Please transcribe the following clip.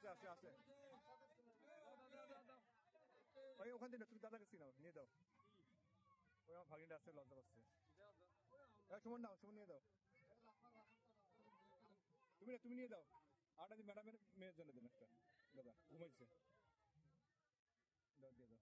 আছে আছে আছে ওই ওখান থেকে তুমি দাদাকে চিনাও নিয়ে দাও ওই আমার ভাগিনটা আসছে লজ্জা করছে সুমন নাও সুমন নিয়ে দাও তুমি নিয়ে দাও আটা ম্যাডামের মেয়ের জন্য দেন একটা দাদা ঘুমাইছে দাও দিয়ে দাও